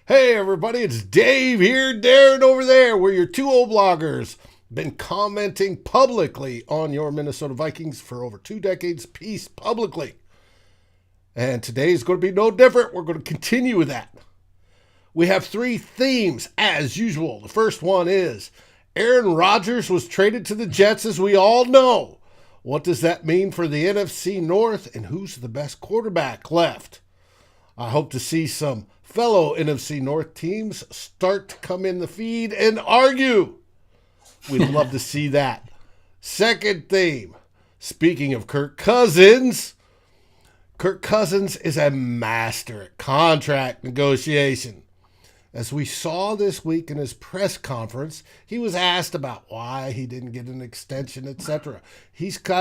Hey everybody, it's Dave here, Darren over there. We're your two old bloggers. Been commenting publicly on your Minnesota Vikings for over 2 decades apiece publicly. And today's going to be no different. We're going to continue with that. We have 3 themes as usual. The first one is Aaron Rodgers was traded to the Jets, as we all know. What does that mean for the NFC North, and who's the best quarterback left? I hope to see some fellow NFC North teams start to come in the feed and argue. We'd love to see that. Second theme, speaking of Kirk Cousins is a master at contract negotiation. As we saw this week in his press conference, he was asked about why he didn't get an extension, etc.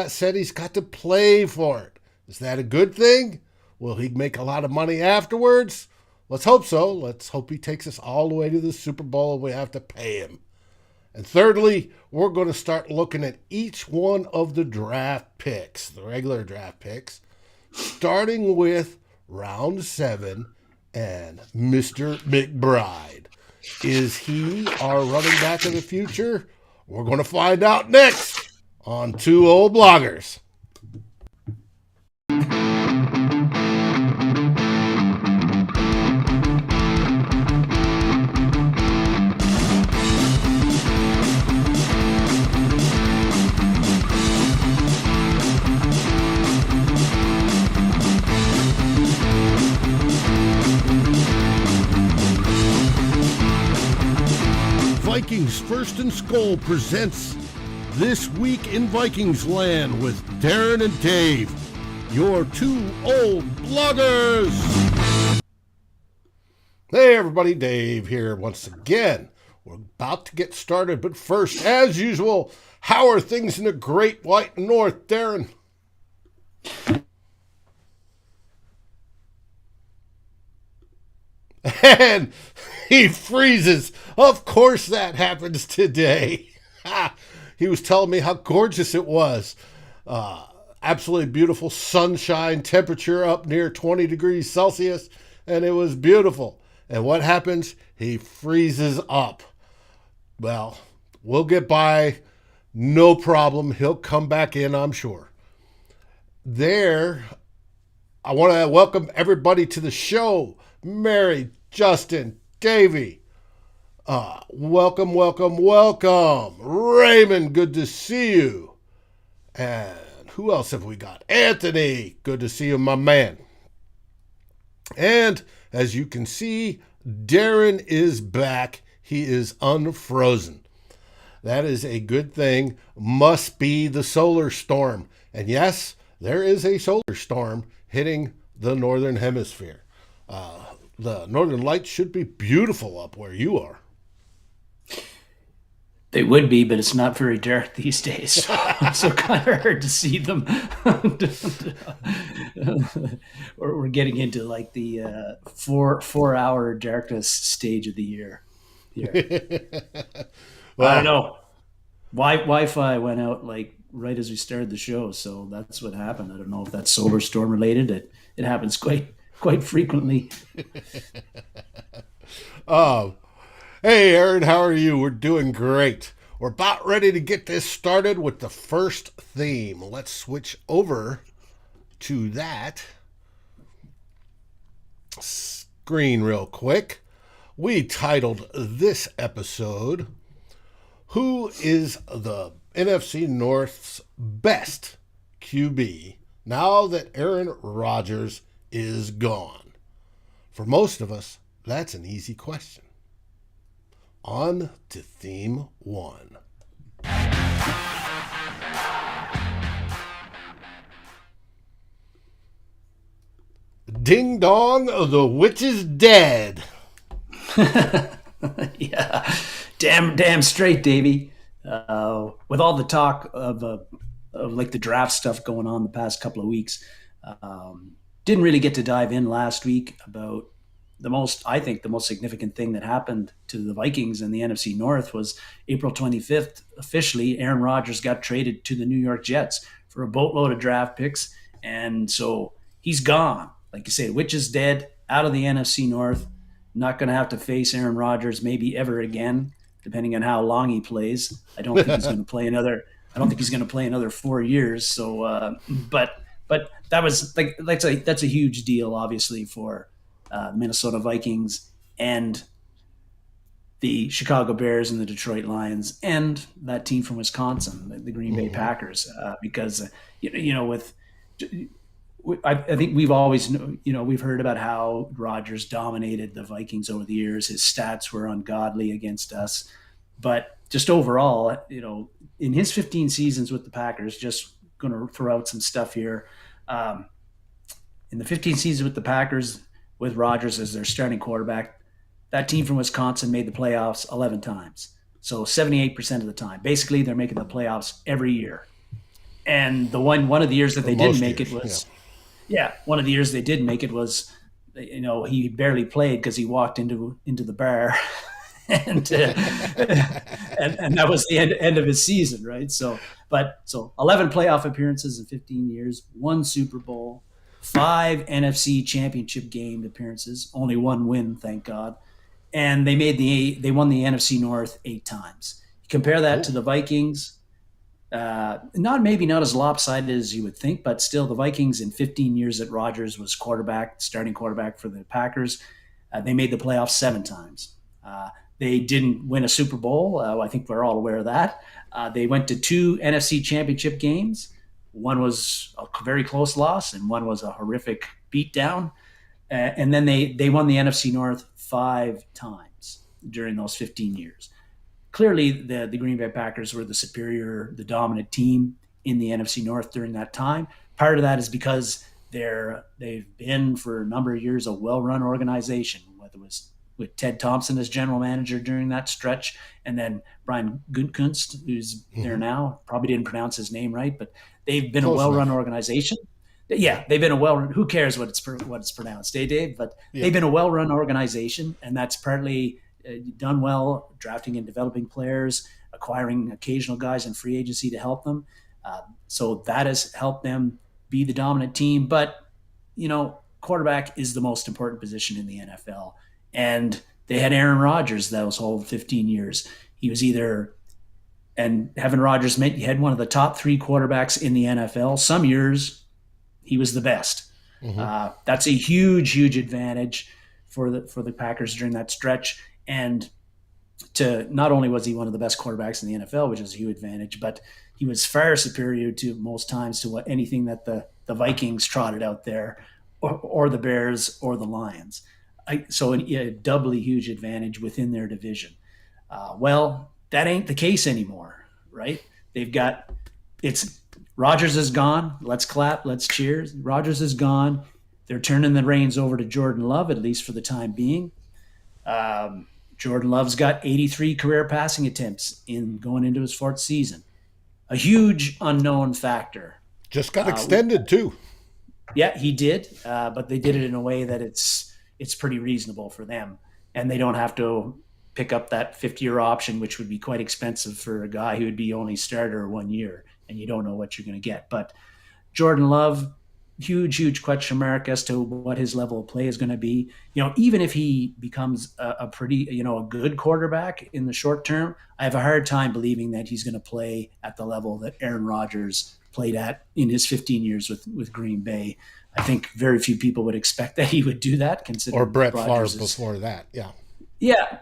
Said he's got to play for it. Is that a good thing? Will he make a lot of money afterwards? Let's hope so. Let's hope he takes us all the way to the Super Bowl and we have to pay him. And thirdly, we're going to start looking at each one of the draft picks, the regular draft picks, starting with round 7 and Mr. McBride. Is he our running back of the future? We're going to find out next on Two Old Bloggers. Vikings First and SKOL presents This Week in Vikings Land with Darren and Dave, your 2 old bloggers. Hey everybody, Dave here once again. We're about to get started, but first, as usual, how are things in the Great White North, Darren? And he freezes. Of course that happens today. He was telling me how gorgeous it was. Absolutely beautiful sunshine, temperature up near 20 degrees Celsius, and it was beautiful. And what happens? He freezes up. Well, we'll get by. No problem. He'll come back in, I'm sure. There, I want to welcome everybody to the show. Mary, Justin, Davey. Welcome. Raymond, good to see you. And who else have we got? Anthony, good to see you, my man. And as you can see, Darren is back. He is unfrozen. That is a good thing. Must be the solar storm. And yes, there is a solar storm hitting the northern hemisphere. The northern lights should be beautiful up where you are. They would be, but it's not very dark these days, so kind of hard to see them. We're getting into like the 4-hour darkness stage of the year. Well, I don't know. Wi-Fi went out like right as we started the show, so that's what happened. I don't know if that's solar storm related. It happens quite frequently. Hey, Aaron, how are you? We're doing great. We're about ready to get this started with the first theme. Let's switch over to that screen real quick. We titled this episode, Who is the NFC North's best QB now that Aaron Rodgers is gone? For most of us, that's an easy question. On to theme 1. Ding dong, the witch is dead. Yeah, damn straight, Davey. With all the talk of like the draft stuff going on the past couple of weeks, didn't really get to dive in last week about I think the most significant thing that happened to the Vikings in the NFC North was April 25th. Officially, Aaron Rodgers got traded to the New York Jets for a boatload of draft picks. And so he's gone. Like you say, witch is dead, out of the NFC North. not going to have to face Aaron Rodgers maybe ever again, depending on how long he plays. I don't think he's going to play another. I don't think he's going to play another 4 years. So, but that was like that's a huge deal, obviously, for Minnesota Vikings and the Chicago Bears and the Detroit Lions and that team from Wisconsin, the Green Bay Packers, because with I think we've always we've heard about how Rodgers dominated the Vikings over the years. His stats were ungodly against us, but just overall, in his 15 seasons with the Packers, just going to throw out some stuff here. Um, in the 15 seasons with the Packers, with Rodgers as their starting quarterback, that team from Wisconsin made the playoffs 11 times. So 78% of the time. Basically, they're making the playoffs every year. And the one of the years that they didn't make it was, one of the years they didn't make it was, he barely played because he walked into the bar, and and that was the end of his season, right? So 11 playoff appearances in 15 years, one Super Bowl, 5 NFC Championship game appearances, only one win, thank God, and they won the NFC North 8 times. Compare that to the Vikings. Not as lopsided as you would think, but still the Vikings in 15 years that Rodgers was starting quarterback for the Packers, they made the playoffs 7 times. They didn't win a Super Bowl. I think we're all aware of that. They went to 2 NFC Championship games. One was a very close loss, and one was a horrific beatdown. And then they won the NFC North 5 times during those 15 years. Clearly, the Green Bay Packers were the dominant team in the NFC North during that time. Part of that is because they've been for a number of years a well-run organization, whether it was with Ted Thompson as general manager during that stretch, and then Brian Gutekunst, who's there now. Probably didn't pronounce his name right, but they've been a well-run organization. Yeah, they've been a well-run. Who cares what it's pronounced, Dave? But they've been a well-run organization, and that's partly done well drafting and developing players, acquiring occasional guys in free agency to help them. So that has helped them be the dominant team. But, quarterback is the most important position in the NFL. And they had Aaron Rodgers those whole 15 years. He was and having Rodgers meant you had one of the top 3 quarterbacks in the NFL. Some years he was the best. Mm-hmm. That's a huge, huge advantage for the Packers during that stretch. And not only was he one of the best quarterbacks in the NFL, which is a huge advantage, but he was far superior to most times to anything that the Vikings trotted out there, or the Bears or the Lions. So a doubly huge advantage within their division. Well, that ain't the case anymore, right? Rodgers is gone. Let's clap. Let's cheer. Rodgers is gone. They're turning the reins over to Jordan Love, at least for the time being. Jordan Love's got 83 career passing attempts going into his 4th season. A huge unknown factor. Just got extended too. Yeah, he did, but they did it in a way that it's pretty reasonable for them, and they don't have to pick up that 50-year option, which would be quite expensive for a guy who would be only starter 1 year, and you don't know what you're going to get. But Jordan Love, huge question mark as to what his level of play is going to be. Even if he becomes a pretty, a good quarterback in the short term, I have a hard time believing that he's going to play at the level that Aaron Rodgers played at in his 15 years with Green Bay. I think very few people would expect that he would do that. Considering or Brett Favre before that, yeah.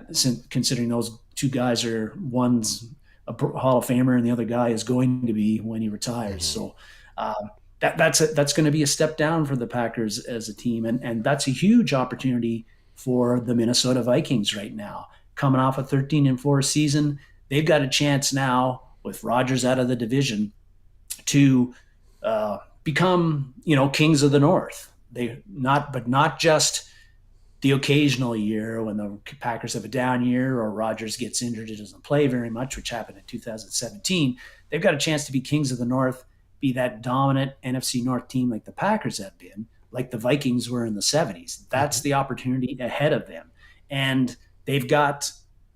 Considering those 2 guys one's a Hall of Famer and the other guy is going to be when he retires. Mm-hmm. So that's going to be a step down for the Packers as a team, and that's a huge opportunity for the Minnesota Vikings right now. Coming off a 13-4 season, they've got a chance now with Rodgers out of the division to become, kings of the North. Not just the occasional year when the Packers have a down year or Rodgers gets injured and doesn't play very much, which happened in 2017. They've got a chance to be kings of the North, be that dominant NFC North team like the Packers have been, like the Vikings were in the 70s. That's the opportunity ahead of them. And they've got,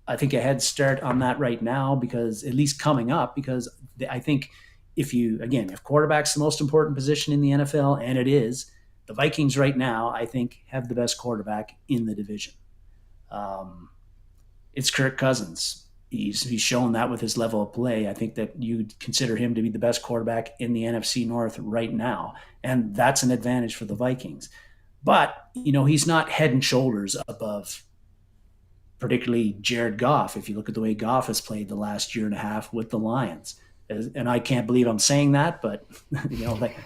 I think, a head start on that right now, because at least coming up, because I think if quarterback's the most important position in the NFL, and it is, the Vikings right now, I think, have the best quarterback in the division. It's Kirk Cousins. He's shown that with his level of play. I think that you'd consider him to be the best quarterback in the NFC North right now, and that's an advantage for the Vikings. But he's not head and shoulders above, particularly Jared Goff. If you look at the way Goff has played the last year and a half with the Lions, and I can't believe I'm saying that, but like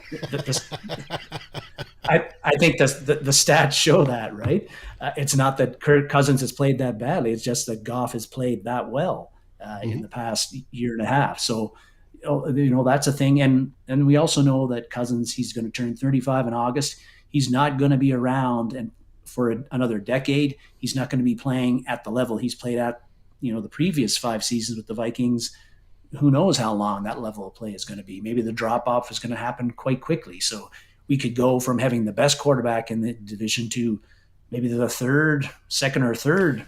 I think the stats show that, right? It's not that Kirk Cousins has played that badly. It's just that Goff has played that well in the past year and a half. So, that's a thing. And we also know that Cousins, he's going to turn 35 in August. He's not going to be around and for another decade. He's not going to be playing at the level he's played at, the previous 5 seasons with the Vikings. Who knows how long that level of play is going to be? Maybe the drop off is going to happen quite quickly. So we could go from having the best quarterback in the division to maybe the second or third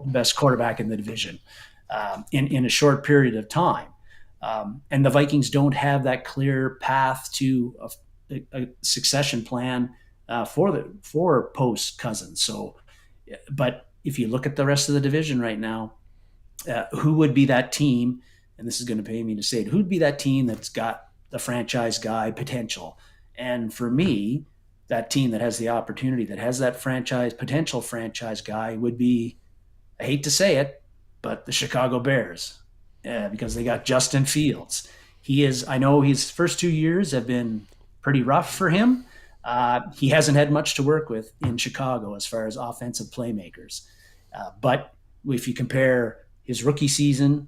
best quarterback in the division in a short period of time. And the Vikings don't have that clear path to a succession plan for post Cousins. So, but if you look at the rest of the division right now, who would be that team? And this is going to pay me to say it. Who'd be that team that's got the franchise guy potential? And for me, that team that has the opportunity, that has that potential franchise guy would be, I hate to say it, but the Chicago Bears, because they got Justin Fields. I know his first 2 years have been pretty rough for him. He hasn't had much to work with in Chicago as far as offensive playmakers. But if you compare his rookie season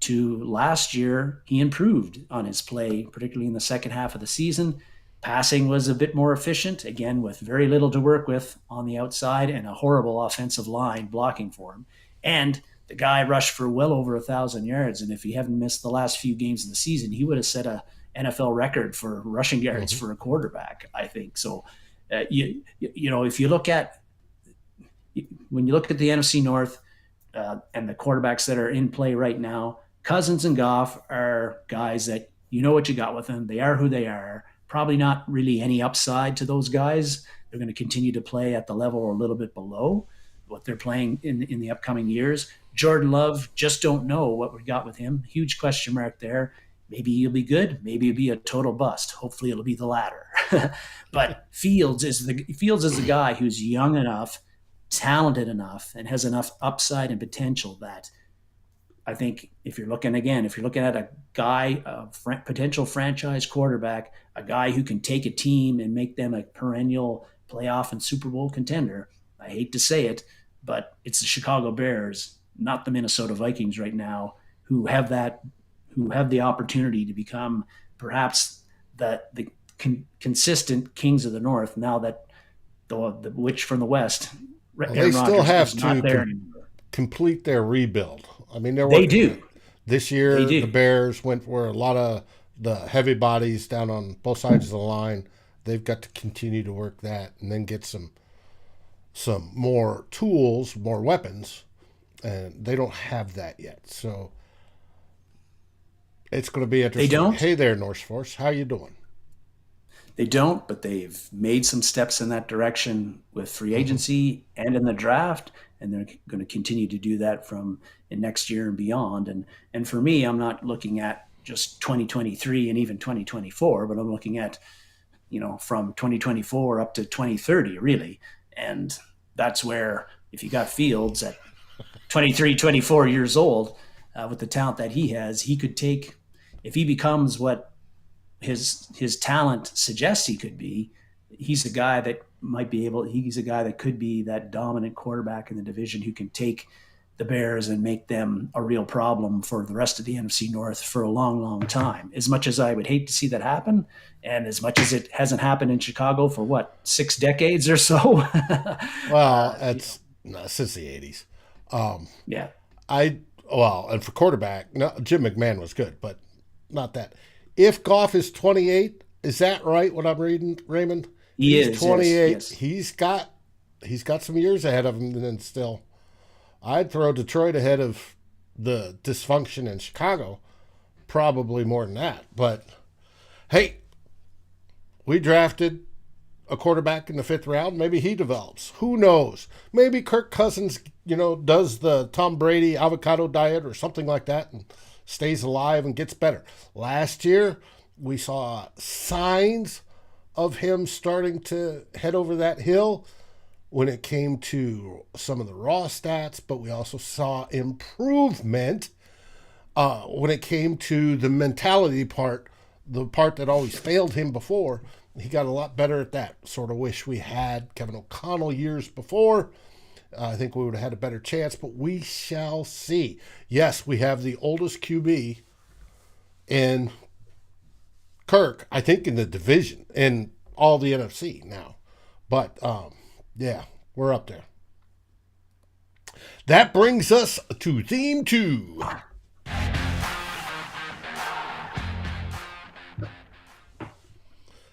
to last year, he improved on his play, particularly in the second half of the season. Passing was a bit more efficient, again, with very little to work with on the outside and a horrible offensive line blocking for him. And the guy rushed for well over 1,000 yards. And if he hadn't missed the last few games of the season, he would have set a NFL record for rushing yards for a quarterback, I think. So, if you look at, when you look at the NFC North and the quarterbacks that are in play right now, Cousins and Goff are guys that you know what you got with them. They are who they are. Probably not really any upside to those guys. They're going to continue to play at the level or a little bit below what they're playing in the upcoming years. Jordan Love, just don't know what we got with him. Huge question mark there. Maybe he'll be good. Maybe he'll be a total bust. Hopefully it'll be the latter. But Fields is the guy who's young enough, talented enough, and has enough upside and potential that I think if you're looking at a guy, a potential franchise quarterback, a guy who can take a team and make them a perennial playoff and Super Bowl contender, I hate to say it, but it's the Chicago Bears, not the Minnesota Vikings right now, who have the opportunity to become perhaps the consistent kings of the North. Now that the witch from the West, Aaron Rodgers, is not there anymore. Complete their rebuild. I mean, they do. This year, the Bears went where a lot of the heavy bodies down on both sides of the line. They've got to continue to work that and then get some more tools, more weapons, and they don't have that yet. So it's going to be interesting. They don't? Hey there, Norse Force. How you doing? They don't, but they've made some steps in that direction with free agency and in the draft, and they're going to continue to do that from in next year and beyond. And for me, I'm not looking at just 2023 and even 2024, but I'm looking at, from 2024 up to 2030, really. And that's where, if you got Fields at 23, 24 years old, with the talent that he has, he could take, if he becomes what his talent suggests he could be, he's a guy that could be that dominant quarterback in the division who can take the Bears and make them a real problem for the rest of the NFC North for a long, long time. As much as I would hate to see that happen, and as much as it hasn't happened in Chicago for 6 decades or so. Well, since the 80s. Yeah. And for quarterback, no, Jim McMahon was good, but not that. If Goff is 28, is that right? What I'm reading, Raymond? He's 28. Yes. He's got some years ahead of him, and then still, I'd throw Detroit ahead of the dysfunction in Chicago, probably more than that. But hey, we drafted a quarterback in the 5th round. Maybe he develops. Who knows? Maybe Kirk Cousins, does the Tom Brady avocado diet or something like that and stays alive and gets better. Last year, we saw signs of him starting to head over that hill when it came to some of the raw stats, but we also saw improvement when it came to the mentality part, the part that always failed him before. He got a lot better at that. Sort of wish we had Kevin O'Connell years before. I think we would have had a better chance, but we shall see. Yes, we have the oldest QB in Kirk, I think, in the division, in all the NFC now. But, yeah, we're up there. That brings us to theme 2.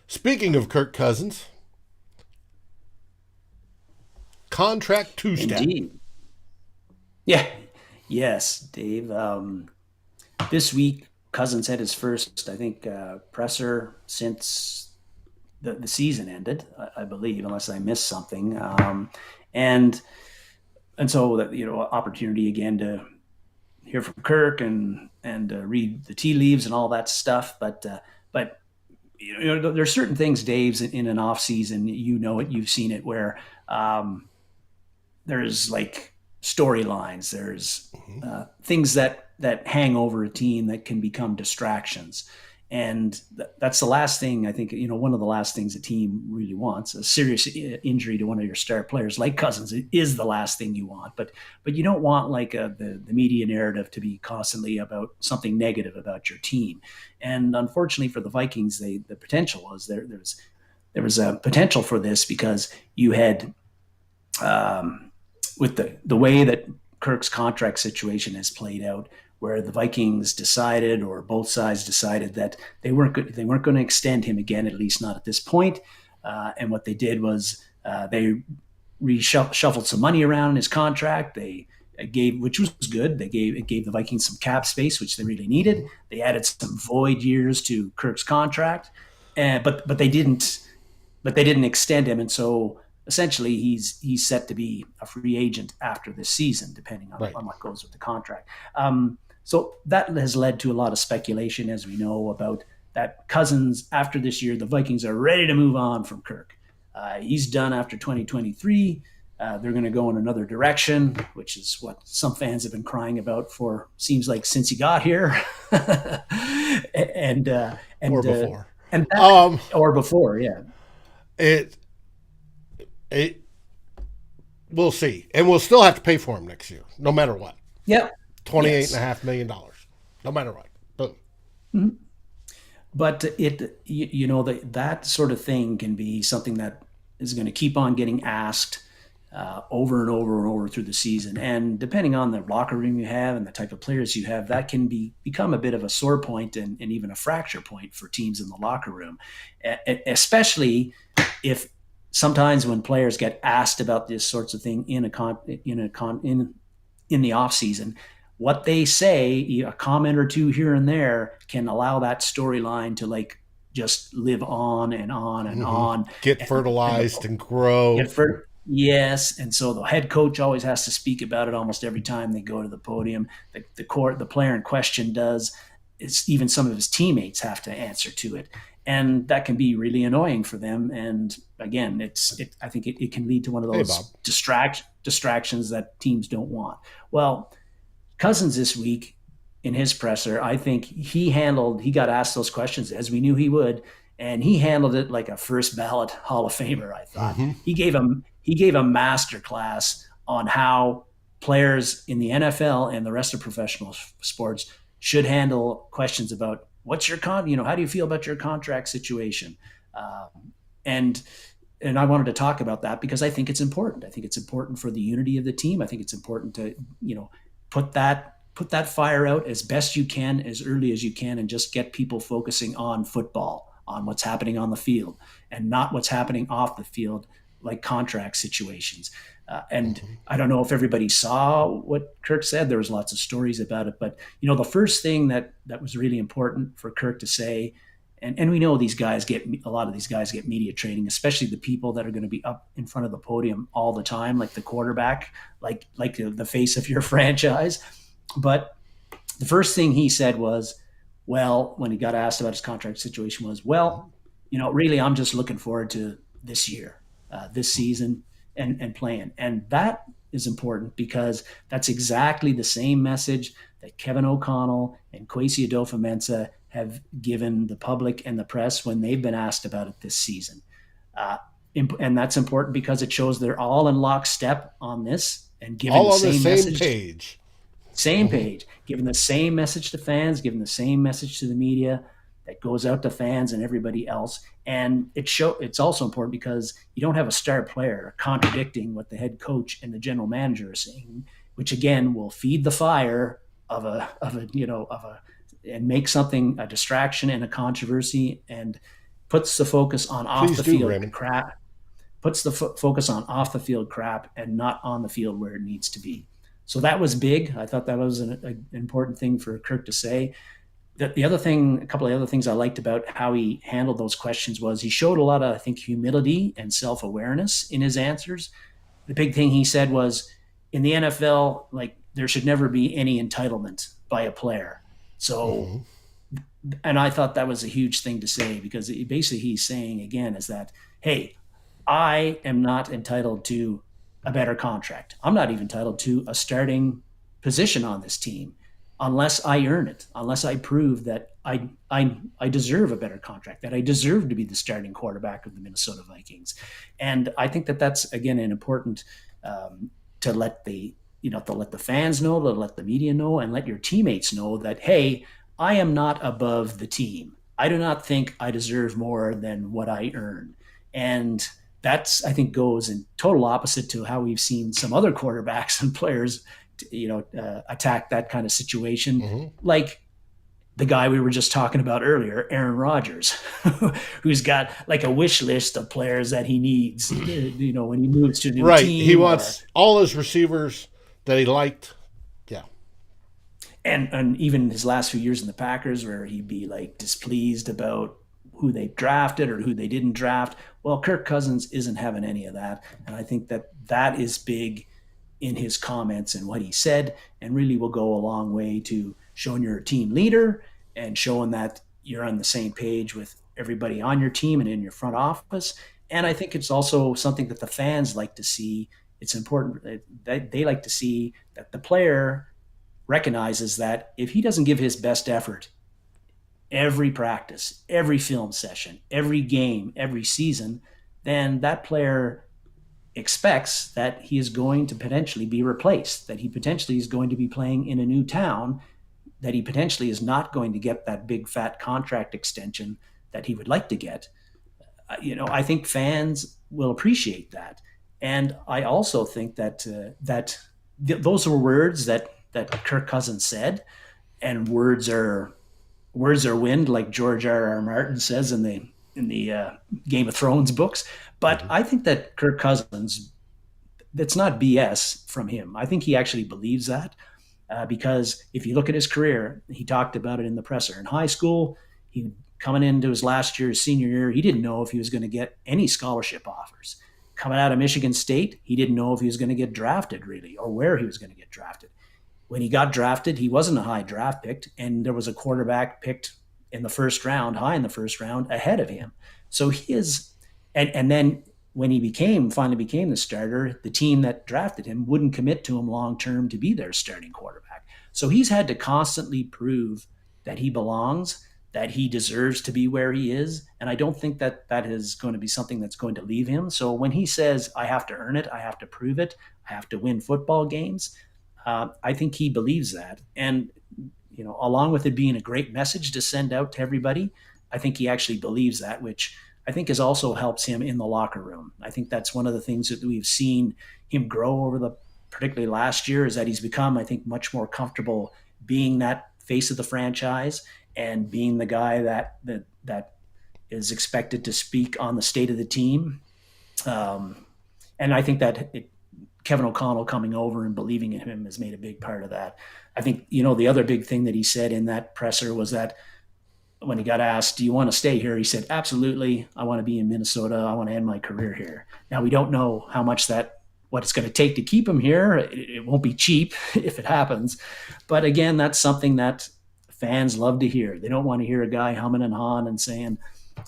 Speaking of Kirk Cousins, contract two-step. Indeed. Yeah. Yes, Dave. This week, Cousins had his first, I think, presser since the season ended, I believe, unless I missed something. And so that, opportunity again to hear from Kirk and read the tea leaves and all that stuff. But there's certain things, Dave's, in an off season, you've seen it, where there's like storylines, there's things that hang over a team that can become distractions. And that's the last thing, I think, one of the last things a team really wants. A serious injury to one of your star players like Cousins is the last thing you want. But you don't want like the media narrative to be constantly about something negative about your team. And unfortunately for the Vikings, the potential was there was a potential for this, because you had with the way that Kirk's contract situation has played out, where the Vikings decided, or both sides decided, that they weren't going to extend him again, at least not at this point. And what they did was they reshuffled some money around in his contract. They which was good. It gave the Vikings some cap space, which they really needed. They added some void years to Kirk's contract, but they didn't extend him, and so essentially he's set to be a free agent after this season, depending on what goes with the contract. So that has led to a lot of speculation, as we know, about that Cousins, after this year, the Vikings are ready to move on from Kirk. He's done after 2023. They're going to go in another direction, which is what some fans have been crying about for, seems like, since he got here. Or before. Or before, yeah. We'll see. And we'll still have to pay for him next year, no matter what. Yep. $28.5 million, no matter what. Boom. Mm-hmm. But that sort of thing can be something that is going to keep on getting asked over and over and over through the season. And depending on the locker room you have and the type of players you have, that can become a bit of a sore point and even a fracture point for teams in the locker room, especially if sometimes when players get asked about this sorts of thing in the off season, what they say, a comment or two here and there, can allow that storyline to like just live on and on and on. Get fertilized and grow. Yes, and so the head coach always has to speak about it almost every time they go to the podium. The player in question does. It's even some of his teammates have to answer to it, and that can be really annoying for them. And again, I think it can lead to one of those distractions that teams don't want. Well, Cousins this week in his presser, I think he got asked those questions as we knew he would, and he handled it like a first ballot Hall of Famer. I thought he gave a master class on how players in the NFL and the rest of professional sports should handle questions about what's your how do you feel about your contract situation, and I wanted to talk about that because I think it's important. I think it's important for the unity of the team. I think it's important to put that fire out as best you can, as early as you can, and just get people focusing on football, on what's happening on the field, and not what's happening off the field, like contract situations. I don't know if everybody saw what Kirk said. There was lots of stories about it, but the first thing that was really important for Kirk to say, And we know a lot of these guys get media training, especially the people that are going to be up in front of the podium all the time, like the quarterback, like the face of your franchise. But the first thing he said was, well, when he got asked about his contract situation was, well, really, I'm just looking forward to this year, this season and playing. And that is important because that's exactly the same message that Kevin O'Connell and Kwesi Adolfo-Mensah have given the public and the press when they've been asked about it this season. And that's important because it shows they're all in lockstep on this and giving all the on the same same message. page. Same page, giving the same message to fans, giving the same message to the media that goes out to fans and everybody else. And it's also important because you don't have a star player contradicting what the head coach and the general manager are saying, which again will feed the fire and make something a distraction and a controversy, and puts the focus on off the field crap. Puts the focus on off the field crap and not on the field where it needs to be. So that was big. I thought that was an important thing for Kirk to say. A couple of other things I liked about how he handled those questions was he showed a lot of, I think, humility and self-awareness in his answers. The big thing he said was, in the NFL, like, there should never be any entitlement by a player. So, and I thought that was a huge thing to say because basically he's saying again is that, hey, I am not entitled to a better contract. I'm not even entitled to a starting position on this team unless I earn it, unless I prove that I deserve a better contract, that I deserve to be the starting quarterback of the Minnesota Vikings. And I think that that's, again, an important to let the fans know, to let the media know, and let your teammates know that, hey, I am not above the team. I do not think I deserve more than what I earn. And that's, I think, goes in total opposite to how we've seen some other quarterbacks and players, attack that kind of situation. Like the guy we were just talking about earlier, Aaron Rodgers, who's got like a wish list of players that he needs, when he moves to a new team. Right. He wants all his receivers that he liked. Yeah. And even his last few years in the Packers, where he'd be like displeased about who they drafted or who they didn't draft. Well, Kirk Cousins isn't having any of that. And I think that is big in his comments and what he said, and really will go a long way to showing you're a team leader and showing that you're on the same page with everybody on your team and in your front office. And I think it's also something that the fans like to see. It's important that they like to see that the player recognizes that if he doesn't give his best effort every practice, every film session, every game, every season, then that player expects that he is going to potentially be replaced, that he potentially is going to be playing in a new town, that he potentially is not going to get that big fat contract extension that he would like to get. I think fans will appreciate that. And I also think that those were words that Kirk Cousins said, and words are wind, like George R.R. Martin says in the Game of Thrones books. But I think that Kirk Cousins, that's not BS from him. I think he actually believes that because if you look at his career, he talked about it in the presser. In high school, he coming into his last year, his senior year, he didn't know if he was going to get any scholarship offers. Coming out of Michigan State, he didn't know if he was going to get drafted really, or where he was going to get drafted. When he got drafted, he wasn't a high draft pick, and there was a quarterback picked in the first round, high in the first round, ahead of him. So he is, and then when he finally became the starter, the team that drafted him wouldn't commit to him long term to be their starting quarterback. So he's had to constantly prove that he belongs, that he deserves to be where he is, and I don't think that is going to be something that's going to leave him. So when he says, I have to earn it, I have to prove it, I have to win football games, I think he believes that. And, along with it being a great message to send out to everybody, I think he actually believes that, which I think has also helps him in the locker room. I think that's one of the things that we've seen him grow over particularly last year, is that he's become, I think, much more comfortable being that face of the franchise and being the guy that is expected to speak on the state of the team. And I think that Kevin O'Connell coming over and believing in him has made a big part of that. I think, the other big thing that he said in that presser was that when he got asked, do you want to stay here? He said, absolutely. I want to be in Minnesota. I want to end my career here. Now, we don't know how much what it's going to take to keep him here. It won't be cheap if it happens. But again, that's something that fans love to hear. They don't want to hear a guy humming and hawing and saying,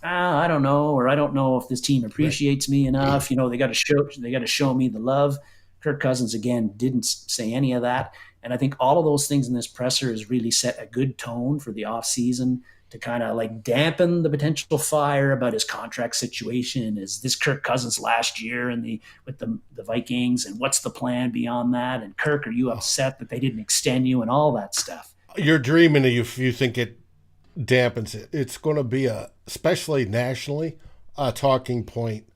I don't know, or I don't know if this team appreciates me enough. They got to show me the love. Kirk Cousins, again, didn't say any of that. And I think all of those things in this presser has really set a good tone for the offseason to kind of like dampen the potential fire about his contract situation. Is this Kirk Cousins last year with the Vikings? And what's the plan beyond that? And Kirk, are you upset that they didn't extend you and all that stuff? You're dreaming if you think it dampens it. It's going to be especially nationally, a talking point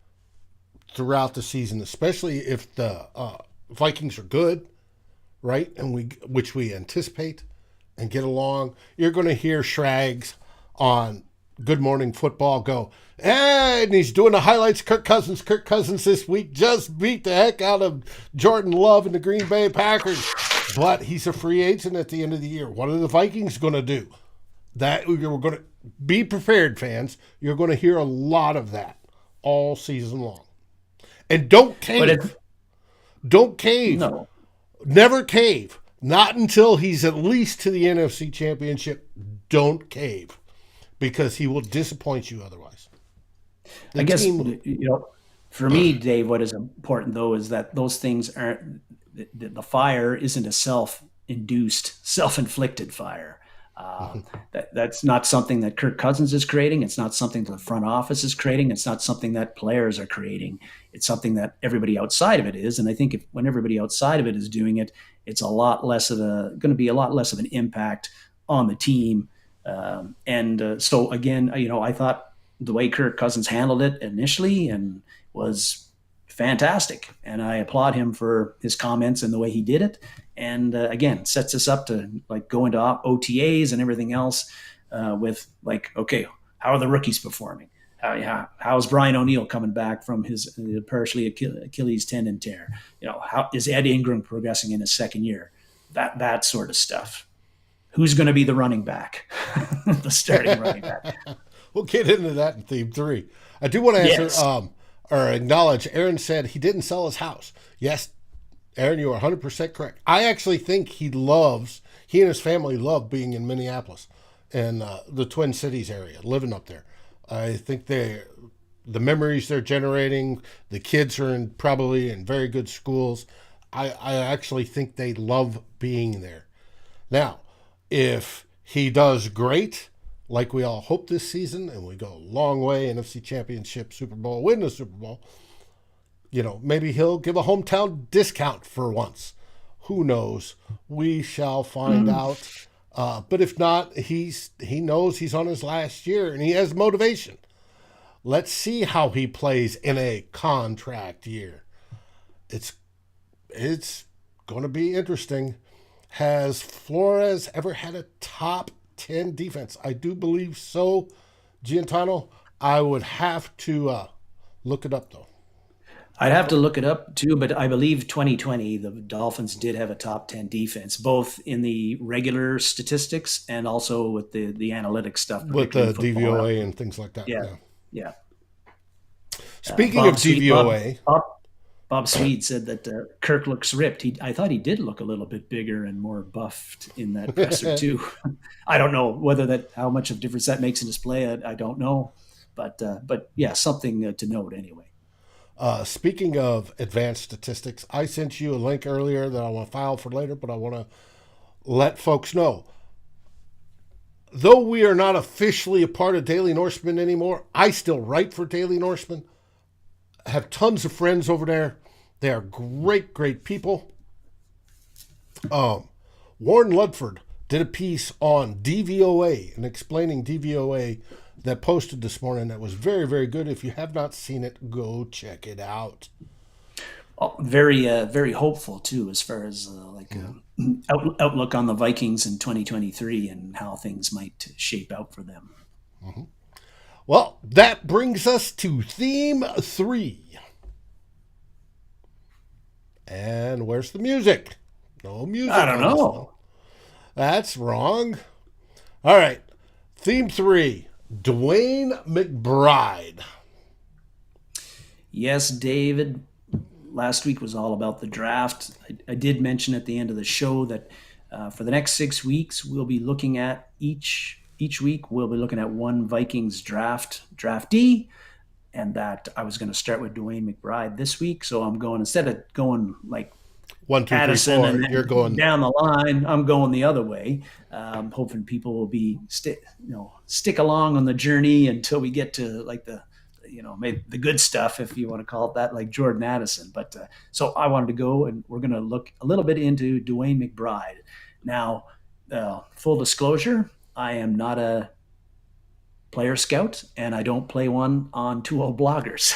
throughout the season, especially if the Vikings are good, right? And which we anticipate and get along. You're going to hear Shrags on Good Morning Football go, and he's doing the highlights. Kirk Cousins this week just beat the heck out of Jordan Love and the Green Bay Packers. But he's a free agent at the end of the year. What are the Vikings going to do? That we're going to be prepared, fans. You're going to hear a lot of that all season long. And don't cave. Don't cave. No. Never cave. Not until he's at least to the NFC Championship. Don't cave. Because he will disappoint you otherwise. I guess, for me, Dave, what is important, though, is that those things aren't, the fire isn't a self-induced, self-inflicted fire. That's not something that Kirk Cousins is creating. It's not something that the front office is creating. It's not something that players are creating. It's something that everybody outside of it is. And I think when everybody outside of it is doing it, it's going to be a lot less of an impact on the team. So again, I thought the way Kirk Cousins handled it initially and was fantastic. And I applaud him for his comments and the way he did it. And again, sets us up to like go into OTAs and everything else with like, okay, how are the rookies performing? How is Brian O'Neill coming back from his partially Achilles tendon tear? How is Ed Ingram progressing in his second year? That sort of stuff. Who's going to be the running back, the starting running back? We'll get into that in theme 3. I do want to answer or acknowledge. Aaron said he didn't sell his house. Yes, Aaron, you are 100% correct. I actually think he and his family love being in Minneapolis and the Twin Cities area, living up there. I think the memories they're generating, the kids are probably in very good schools. I actually think they love being there. Now, if he does great, like we all hope this season, and we go a long way, NFC Championship, Super Bowl, win the Super Bowl, maybe he'll give a hometown discount for once. Who knows? We shall find out. But if not, he knows he's on his last year, and he has motivation. Let's see how he plays in a contract year. It's going to be interesting. Has Flores ever had a top 10 defense? I do believe so, Giantano. I would have to look it up, though. I'd have to look it up, too, but I believe 2020, the Dolphins did have a top 10 defense, both in the regular statistics and also with the analytics stuff. With the DVOA and things like that. Yeah. Speaking of DVOA... Bob Swede said that Kirk looks ripped. I thought he did look a little bit bigger and more buffed in that presser too. I don't know how much of difference that makes in his play. I don't know, but yeah, something to note anyway. Speaking of advanced statistics, I sent you a link earlier that I want to file for later, but I want to let folks know. Though we are not officially a part of Daily Norseman anymore, I still write for Daily Norseman. I have tons of friends over there. They are great, great people. Warren Ludford did a piece on DVOA and explaining DVOA that posted this morning that was very, very good. If you have not seen it, go check it out. Very, very hopeful too, as far as outlook on the Vikings in 2023 and how things might shape out for them. Mm-hmm. Well, that brings us to theme 3. And where's the music? No music. I don't know. That's wrong. All right. Theme 3, Dwayne McBride. Yes, David. Last week was all about the draft. I did mention at the end of the show that for the next 6 weeks, we'll be looking at each week, we'll be looking at one Vikings draftee, and that I was going to start with Dwayne McBride this week. So I'm going, instead of going like 1, 2, 3, Addison 4. and then You're going down the line, I'm going the other way. Hoping people will be stick along on the journey until we get to like maybe the good stuff, if you want to call it that, like Jordan Addison. But so I wanted to go, and we're going to look a little bit into Dwayne McBride. Now, full disclosure, I am not a player scout, and I don't play one on 2-0 bloggers.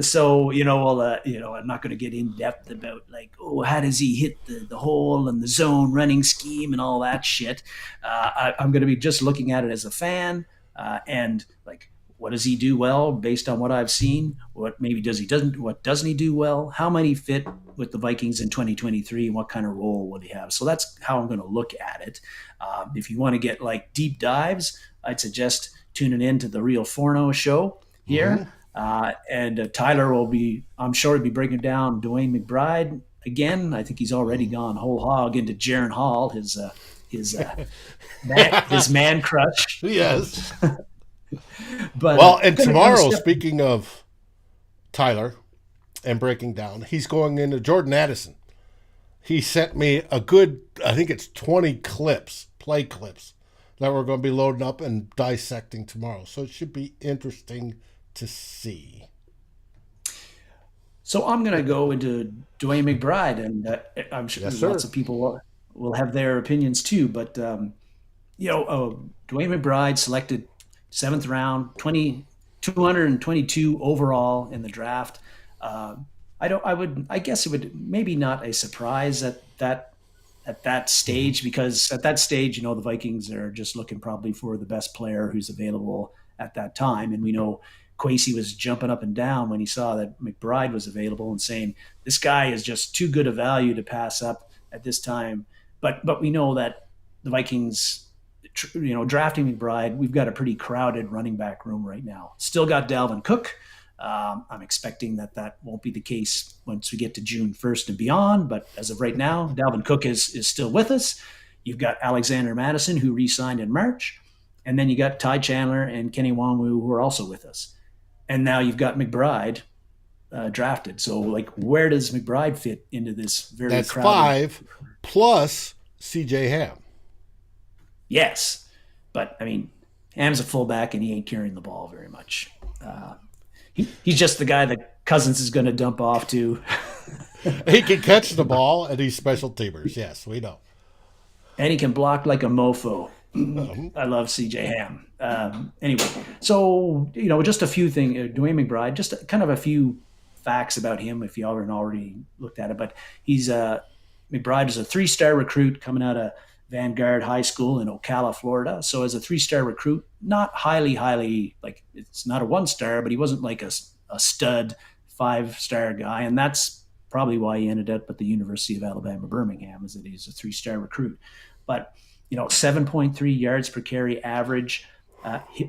So, I'm not going to get in depth about like, how does he hit the hole and the zone running scheme and all that shit. I'm going to be just looking at it as a fan, and like, what does he do well based on what I've seen? What maybe what doesn't he do well? How might he fit with the Vikings in 2023, and what kind of role would he have? So that's how I'm going to look at it. If you want to get like deep dives, I'd suggest tuning in to the Real Forno show here. And Tyler I'm sure he'll be breaking down Dwayne McBride again. I think he's already gone whole hog into Jaron Hall, his man crush. Yes. But and tomorrow, speaking of Tyler and breaking down, he's going into Jordan Addison. He sent me a good, I think it's 20 play clips, that we're going to be loading up and dissecting tomorrow. So it should be interesting to see. So I'm going to go into Dwayne McBride, and I'm sure lots of people will have their opinions too. But, Dwayne McBride selected 7th round, 222 overall in the draft. I guess it would maybe not a surprise at that stage, because at that stage, the Vikings are just looking probably for the best player who's available at that time. And we know Kwesi was jumping up and down when he saw that McBride was available and saying, this guy is just too good a value to pass up at this time. But we know that the Vikings, drafting McBride, we've got a pretty crowded running back room right now. Still got Dalvin Cook. I'm expecting that won't be the case once we get to June 1st and beyond. But as of right now, Dalvin Cook is still with us. You've got Alexander Madison, who re-signed in March. And then you got Ty Chandler and Kenny Nwangwu, who are also with us. And now you've got McBride drafted. So, like, where does McBride fit into this very That's crowded? 5 plus CJ Ham. Yes. But, I mean, Ham's a fullback, and he ain't carrying the ball very much. He's just the guy that Cousins is going to dump off to. He can catch the ball, and he's special teamers. Yes, we know. And he can block like a mofo. I love CJ Ham. Anyway, so, just a few things. Dwayne McBride, just kind of a few facts about him if you haven't already looked at it. But McBride is a 3-star recruit coming out of Vanguard High School in Ocala, Florida. So as a 3-star recruit, not highly, like, it's not a 1-star, but he wasn't like a stud 5-star guy. And that's probably why he ended up at the University of Alabama, Birmingham, is that he's a 3-star recruit. But, 7.3 yards per carry average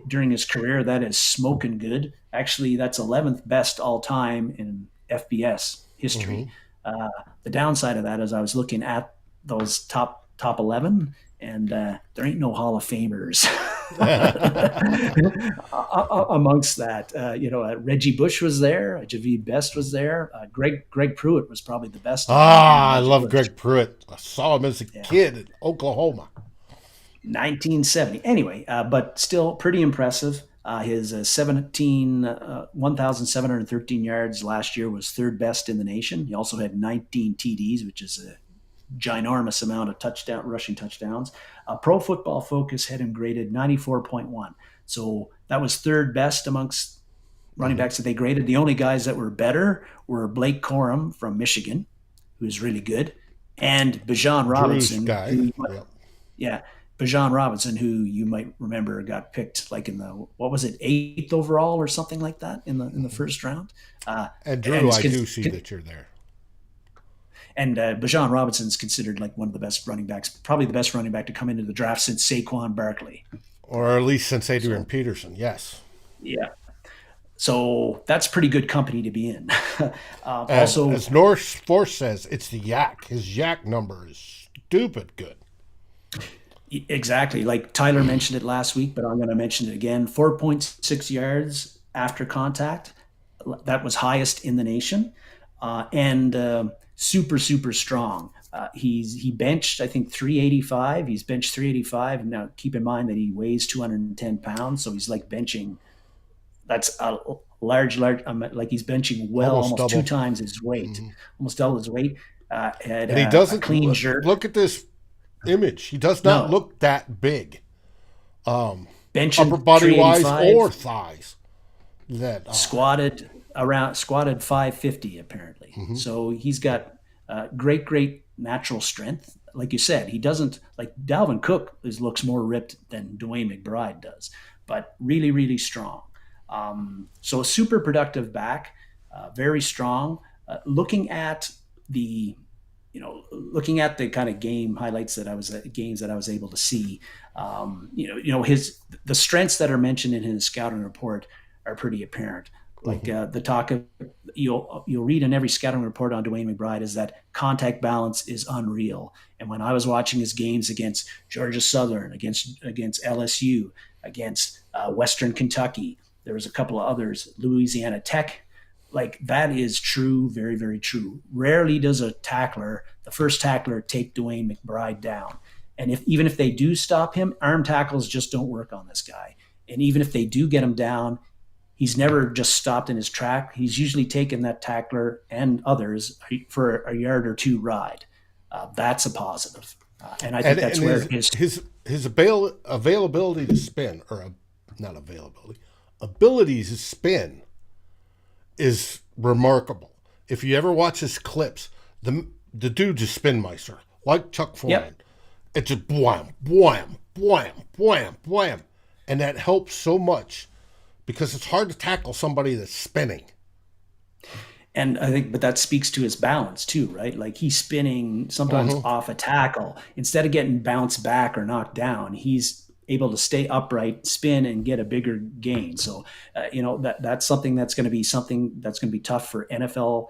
during his career. That is smoking good. Actually, that's 11th best all time in FBS history. The downside of that is I was looking at those top 11, and there ain't no Hall of Famers amongst that. Reggie Bush was there, Javid Best was there, Greg Pruitt was probably the best. I love Greg Pruitt. I saw him as a kid in Oklahoma. 1970. Anyway, but still pretty impressive. His 1,713 yards last year was 3rd best in the nation. He also had 19 TDs, which is a ginormous amount of rushing touchdowns. Pro Football Focus had him graded 94.1. So that was 3rd best amongst running backs that they graded. The only guys that were better were Blake Corum from Michigan, who's really good, and Bijan Robinson. Bijan Robinson, who you might remember got picked like in the 8th overall or something like that in the first round. And Drew, I do see that you're there. And Bijan Robinson's considered like one of the best running backs, probably the best running back to come into the draft since Saquon Barkley. Or at least since Adrian So Peterson, yes. yeah, so that's pretty good company to be in. And Also, as North Force says, it's the yak. His yak number is stupid good. exactly. Like Tyler mentioned it last week, but I'm going to mention it again. 4.6 yards after contact. That was highest in the nation. And super, super strong. He benched, I think, 385. He's benched 385. Now, keep in mind that he weighs 210 pounds. So he's like benching, that's a large, like he's benching well, Almost almost two double. times his weight, Mm-hmm. almost double his weight. Had And he a doesn't clean jerk. look at this image. He does not No, look that big, upper benching body wise or 385, thighs. That squatted 550 apparently. So he's got great natural strength. Like you said, he doesn't like Dalvin Cook looks more ripped than Dwayne McBride does, but really strong. So a super productive back, very strong. Looking at the looking at the kind of game highlights that I was games that I was able to see, his the strengths that are mentioned in his scouting report are pretty apparent. Like mm-hmm. the talk of you'll read in every scouting report on Dwayne McBride is that contact balance is unreal. And when I was watching his games against Georgia Southern, against LSU, against Western Kentucky, there was a couple of others, Louisiana Tech. Like that is true, very true. Rarely does the first tackler, take Dwayne McBride down. And even if they do stop him, arm tackles just don't work on this guy. And even if they do get him down, he's never just stopped in his track. He's usually taken that tackler and others for a yard or two ride. That's a positive. And I think that's where his availability to spin, or not availability, abilities to spin is remarkable. If you ever watch his clips, the dude's a spin meister, like Chuck Foreman. Yep. It's just blam, blam, blam, blam, blam. And that helps so much because it's hard to tackle somebody that's spinning. And I think, but that speaks to his balance too, right? Like he's spinning sometimes off a tackle. Instead of getting bounced back or knocked down, he's able to stay upright, spin, and get a bigger gain. So, that's something that's going to be tough for NFL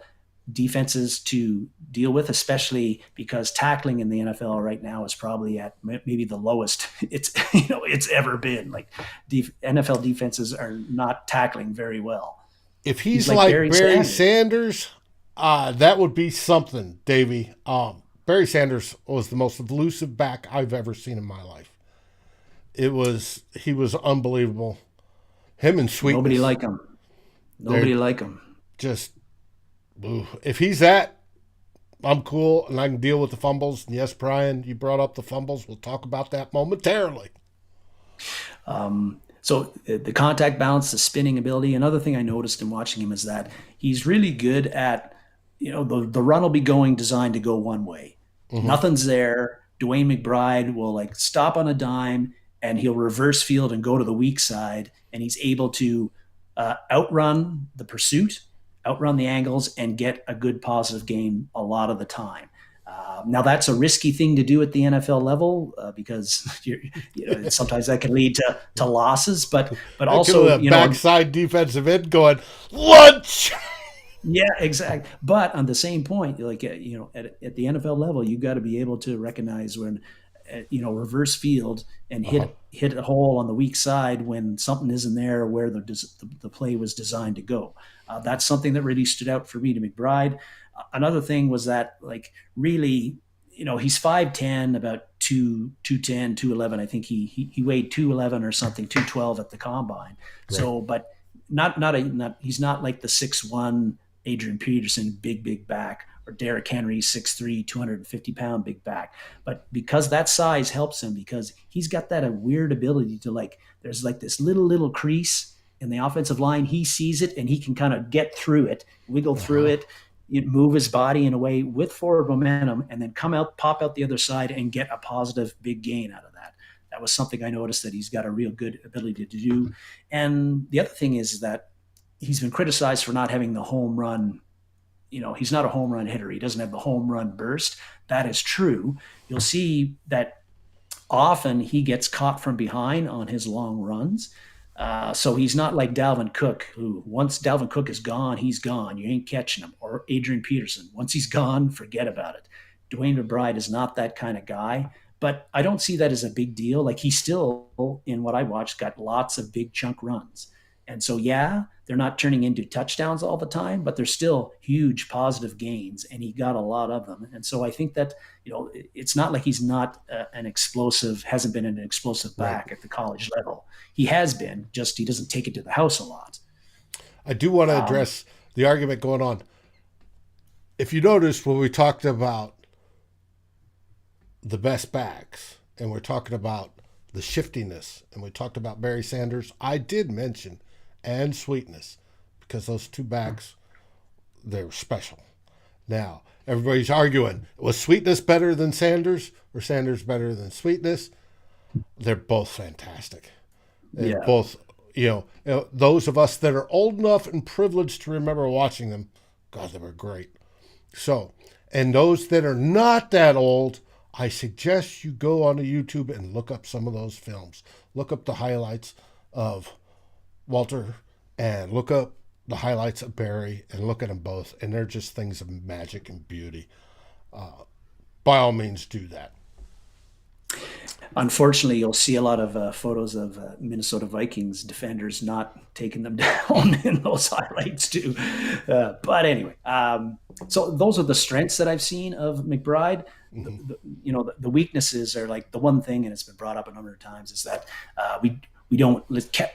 defenses to deal with, especially because tackling in the NFL right now is probably at maybe the lowest it's ever been. Like NFL defenses are not tackling very well. If he's like Barry Sanders, that would be something, Davey. Barry Sanders was the most elusive back I've ever seen in my life. He was unbelievable. Him and Sweetness. Nobody like him. Just, if he's that, I'm cool and I can deal with the fumbles. And yes, Brian, you brought up the fumbles. We'll talk about that momentarily. So the contact balance, the spinning ability. Another thing I noticed in watching him is that he's really good at, the run will be designed to go one way. Mm-hmm. Nothing's there. Dwayne McBride will like stop on a dime and he'll reverse field and go to the weak side. And he's able to outrun the pursuit, outrun the angles, and get a good positive gain a lot of the time. Now that's a risky thing to do at the NFL level because sometimes that can lead to losses, but also backside defensive end going lunch. Yeah, exactly. But on the same point, like at the NFL level, you got to be able to recognize when reverse field and hit a hole on the weak side when something isn't there where the play was designed to go. That's something that really stood out for me to McBride. Another thing was that, like, really, he's 5'10", about 210, 211. I think he weighed 211 or something, 212 at the combine. Right. So, but he's not like the 6'1" Adrian Peterson, big back, or Derrick Henry, 6'3", 250-pound big back. But because that size helps him, because he's got that weird ability to, there's like this little crease in the offensive line. He sees it and he can kind of get through it, wiggle through it, move his body in a way with forward momentum, and then pop out the other side and get a positive big gain out of that. That was something I noticed that he's got a real good ability to do. And the other thing is that he's been criticized for not having the home run he's not a home run hitter. He doesn't have the home run burst. That is true. You'll see that often he gets caught from behind on his long runs. So he's not like Dalvin Cook, who once Dalvin Cook is gone, he's gone. You ain't catching him. Or Adrian Peterson. Once he's gone, forget about it. Dwayne McBride is not that kind of guy. But I don't see that as a big deal. Like, he still, in what I watched, got lots of big chunk runs. And so, yeah, they're not turning into touchdowns all the time, but they're still huge positive gains, and he got a lot of them. And so I think that, it's not like he's not hasn't been an explosive back at the college level. He has been, just he doesn't take it to the house a lot. I do want to address the argument going on. If you notice, when we talked about the best backs, and we're talking about the shiftiness, and we talked about Barry Sanders, I did mention and Sweetness, because those two backs, they're special. Now, everybody's arguing, was Sweetness better than Sanders or Sanders better than Sweetness? They're both fantastic. They're both, those of us that are old enough and privileged to remember watching them, God, they were great. So, and those that are not that old, I suggest you go onto YouTube and look up some of those films. Look up the highlights of Walter and look up the highlights of Barry and look at them both. And they're just things of magic and beauty. By all means, do that. Unfortunately, you'll see a lot of photos of Minnesota Vikings defenders not taking them down in those highlights too. But anyway, so those are the strengths that I've seen of McBride. The weaknesses are like the one thing, and it's been brought up a number of times, is that we don't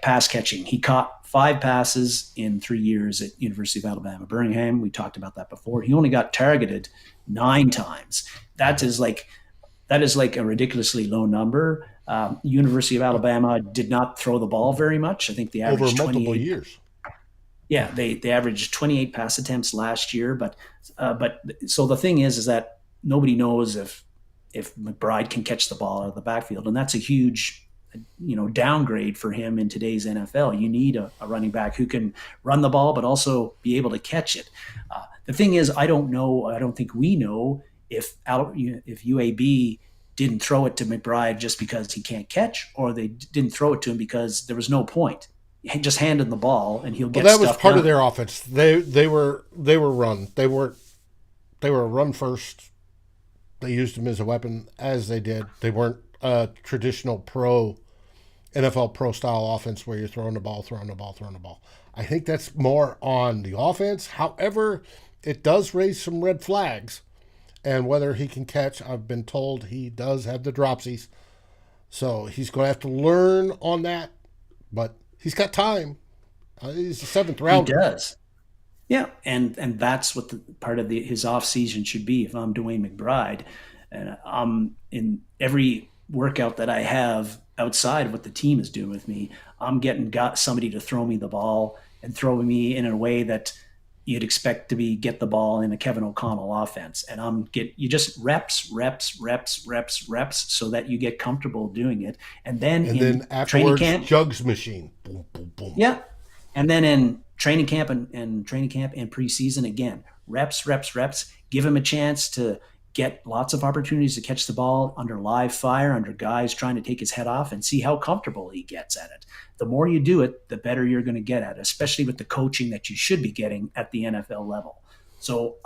pass catching. He caught 5 passes in 3 years at University of Alabama, Birmingham. We talked about that before. He only got targeted 9 times. That is like a ridiculously low number. University of Alabama did not throw the ball very much. I think they averaged over multiple years. Yeah, they averaged 28 pass attempts last year. But so the thing is that nobody knows if McBride can catch the ball out of the backfield, and that's a huge downgrade for him in today's NFL. You need a running back who can run the ball but also be able to catch it. The thing is, I don't think we know if UAB didn't throw it to McBride just because he can't catch, or they didn't throw it to him because there was no point. He just handed the ball and he'll get. Well, that was part done. of their offense. They were run. They were run first. They used him as a weapon, as they did. They weren't a traditional NFL pro style offense where you're throwing the ball. I think that's more on the offense. However, it does raise some red flags. And whether he can catch, I've been told he does have the dropsies. So he's going to have to learn on that. But he's got time. He's the 7th round. He does. Yeah, and that's what part of his offseason should be. If I'm Dwayne McBride, and I'm in every workout that I have outside of what the team is doing with me, I'm got somebody to throw me the ball and throw me in a way that you'd expect to get the ball in a Kevin O'Connell offense. And you just reps, so that you get comfortable doing it. And then afterwards, jugs machine. Boom, boom, boom. Yeah. And then in training camp and preseason, again, reps, give him a chance to get lots of opportunities to catch the ball under live fire, under guys trying to take his head off, and see how comfortable he gets at it. The more you do it, the better you're going to get at it, especially with the coaching that you should be getting at the NFL level. So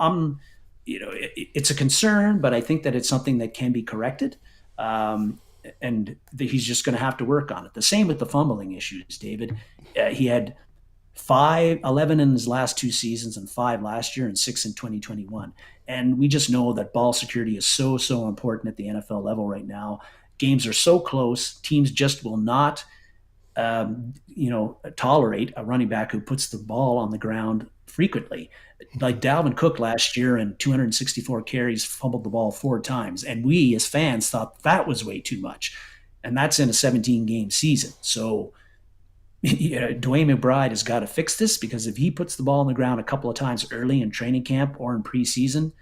it's a concern, but I think that it's something that can be corrected. And he's just going to have to work on it. The same with the fumbling issues, David. He had 11 in his last 2 seasons and 5 last year and 6 in 2021. And we just know that ball security is so important at the NFL level right now. Games are so close. Teams just will not, tolerate a running back who puts the ball on the ground frequently. Like Dalvin Cook last year in 264 carries, fumbled the ball 4 times. And we as fans thought that was way too much. And that's in a 17-game season. So Dwayne McBride has got to fix this, because if he puts the ball on the ground a couple of times early in training camp or in preseason,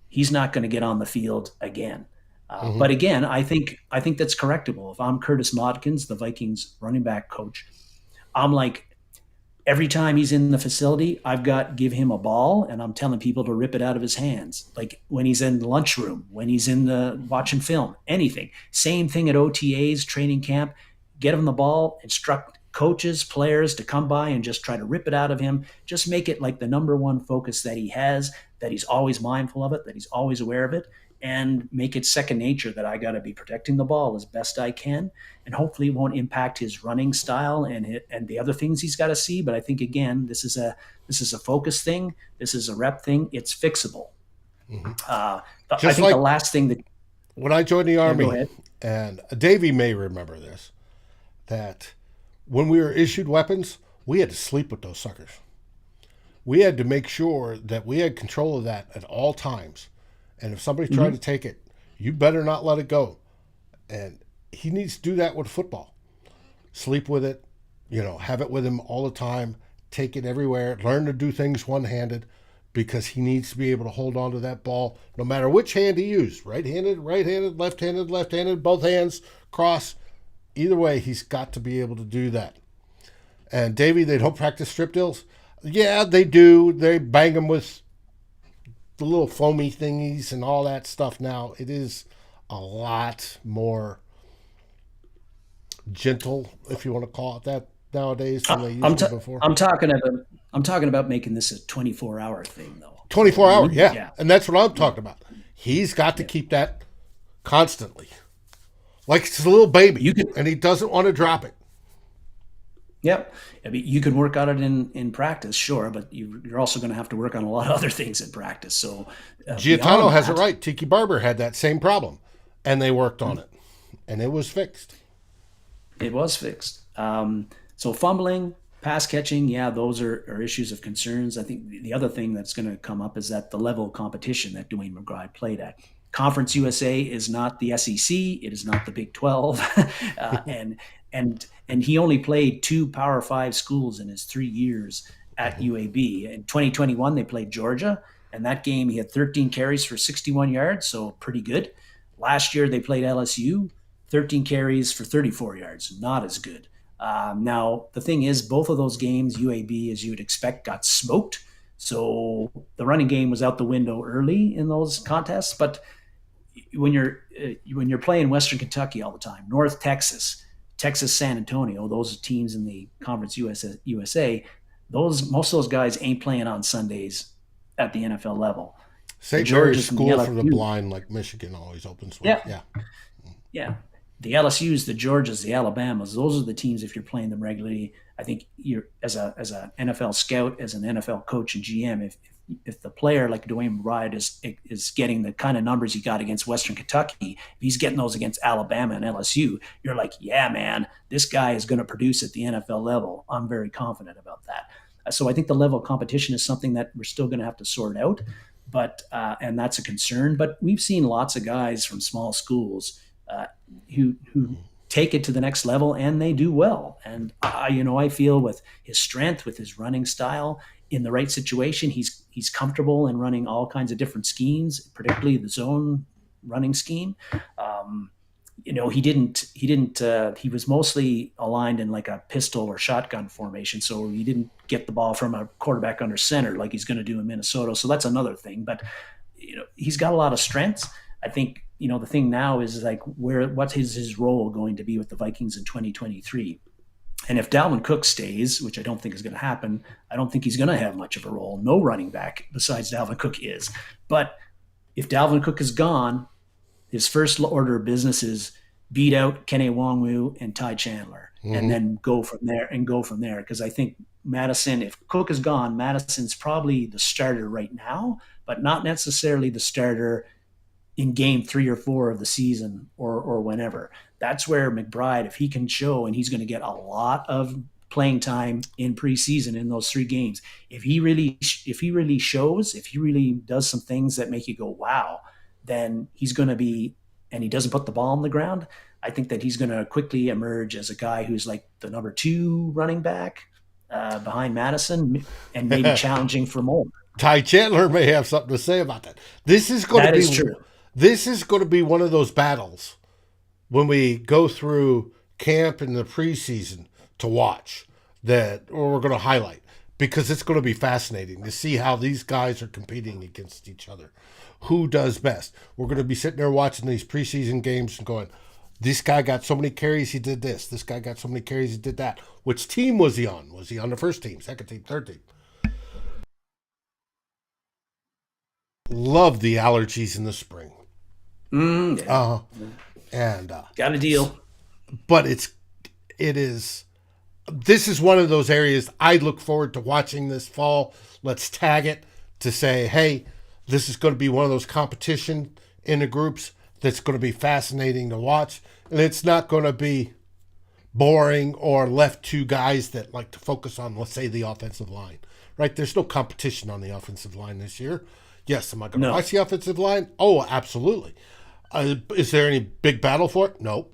he's not going to get on the field again. But again, I think that's correctable. If I'm Curtis Modkins, the Vikings running back coach, I'm like, every time he's in the facility, I've got give him a ball and I'm telling people to rip it out of his hands. Like when he's in the lunchroom, when he's in the watching film, anything. Same thing at OTAs, training camp. Get him the ball, instruct coaches, players to come by and just try to rip it out of him. Just make it like the number one focus that he has, that he's always mindful of it, that he's always aware of it, and make it second nature that I got to be protecting the ball as best I can. And hopefully it won't impact his running style and the other things he's got to see. But I think, again, this is a focus thing. This is a rep thing. It's fixable. Mm-hmm. I Just think like the last thing that when I joined the Army, go ahead. and Davey may remember this, that when we were issued weapons, we had to sleep with those suckers. We had to make sure that we had control of that at all times. And if somebody tried to take it, you better not let it go. And he needs to do that with football. Sleep with it, have it with him all the time, take it everywhere, learn to do things one-handed, because he needs to be able to hold on to that ball no matter which hand he used. Right-handed, left-handed, both hands, cross. Either way, he's got to be able to do that. And Davey, they don't practice strip deals? Yeah, they do. They bang them with the little foamy thingies and all that stuff now. It is a lot more gentle, if you want to call it that, nowadays than they used to before. I'm talking about making this a 24-hour thing, though. 24 hours, yeah. And that's what I'm talking about. He's got to keep that constantly. Like it's a little baby, and he doesn't want to drop it. Yep. I mean, you can work on it in practice, sure, but you're also going to have to work on a lot of other things in practice. So Giatano has it right. Tiki Barber had that same problem, and they worked on it, and it was fixed. It was fixed. So fumbling, pass catching, yeah, those are issues of concerns. I think the other thing that's going to come up is that the level of competition that Dwayne McBride played at. Conference USA is not the SEC. It is not the Big 12. And he only played 2 Power 5 schools in his 3 years at UAB. In 2021, they played Georgia. And that game, he had 13 carries for 61 yards, so pretty good. Last year, they played LSU, 13 carries for 34 yards, not as good. Now, the thing is, both of those games, UAB, as you would expect, got smoked. So the running game was out the window early in those contests. But when you're playing Western Kentucky all the time, North Texas, San Antonio, those are teams in the Conference USA, most of those guys ain't playing on Sundays at the NFL level. St. Mary's School for the Blind, like Michigan, always opens with. Yeah. The LSUs, the Georgias, the Alabamas, those are the teams, if you're playing them regularly. I think you're as a NFL scout, as an NFL coach and GM, if the player like Dwayne McBride is getting the kind of numbers he got against Western Kentucky, if he's getting those against Alabama and LSU, you're like, yeah, man, this guy is going to produce at the NFL level. I'm very confident about that. So I think the level of competition is something that we're still going to have to sort out, but and that's a concern. But we've seen lots of guys from small schools who take it to the next level, and they do well. And I feel with his strength, with his running style, in the right situation, he's comfortable in running all kinds of different schemes, particularly the zone running scheme. He was mostly aligned in like a pistol or shotgun formation, so he didn't get the ball from a quarterback under center like he's going to do in Minnesota. So that's another thing. But he's got a lot of strengths. I think the thing now is like what is his role going to be with the Vikings in 2023? And if Dalvin Cook stays, which I don't think is going to happen, I don't think he's going to have much of a role. No running back besides Dalvin Cook is. But if Dalvin Cook is gone, his first order of business is beat out Kenny Nwangwu and Ty Chandler, and then go from there. Because I think Madison, if Cook is gone, Madison's probably the starter right now, but not necessarily the starter in game 3 or 4 of the season or whenever. That's where McBride, if he can show, and he's going to get a lot of playing time in preseason in those 3 games. If he really shows, if he really does some things that make you go, wow, then he's going to be, and he doesn't put the ball on the ground, I think that he's going to quickly emerge as a guy who's like the number 2 running back behind Madison, and maybe challenging for more. Ty Chandler may have something to say about that. This is going to be one of those battles when we go through camp in the preseason to watch. that we're going to highlight because it's going to be fascinating to see how these guys are competing against each other. Who does best? We're going to be sitting there watching these preseason games and going, this guy got so many carries, he did this. This guy got so many carries, he did that. Which team was he on? Was he on the first team, second team, third team? Love the allergies in the spring. Yeah. And got a deal. But this is one of those areas I look forward to watching this fall. Let's tag it to say, hey, this is going to be one of those competition in the groups that's going to be fascinating to watch. And it's not going to be boring or left to guys that like to focus on, let's say, the offensive line, right? There's no competition on the offensive line this year. Yes, am I going to watch the offensive line? Oh, absolutely. Is there any big battle for it? No.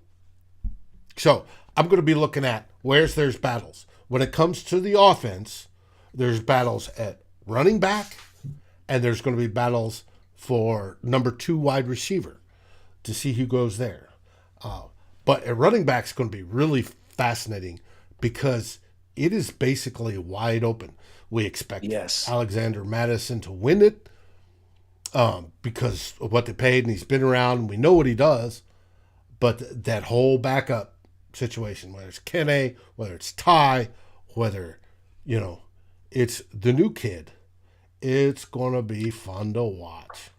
So I'm going to be looking at there's battles. When it comes to the offense, there's battles at running back, and there's going to be battles for number 2 wide receiver to see who goes there. But at running back is going to be really fascinating because it is basically wide open. We expect Alexander Madison to win it because of what they paid, and he's been around, and we know what he does. But that whole backup situation, whether it's Kenny, whether it's Ty, whether, it's the new kid, it's going to be fun to watch.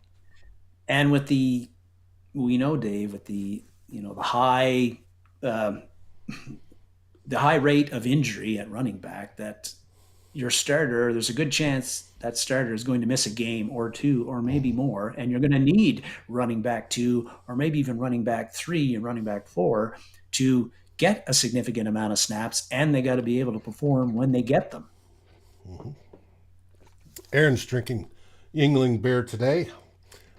And with Dave, with the high rate of injury at running back, that your starter, there's a good chance that starter is going to miss a game or 2 or maybe more, and you're going to need running back 2 or maybe even running back 3 and running back 4 to get a significant amount of snaps, and they got to be able to perform when they get them. Mm-hmm. Aaron's drinking Yingling beer today.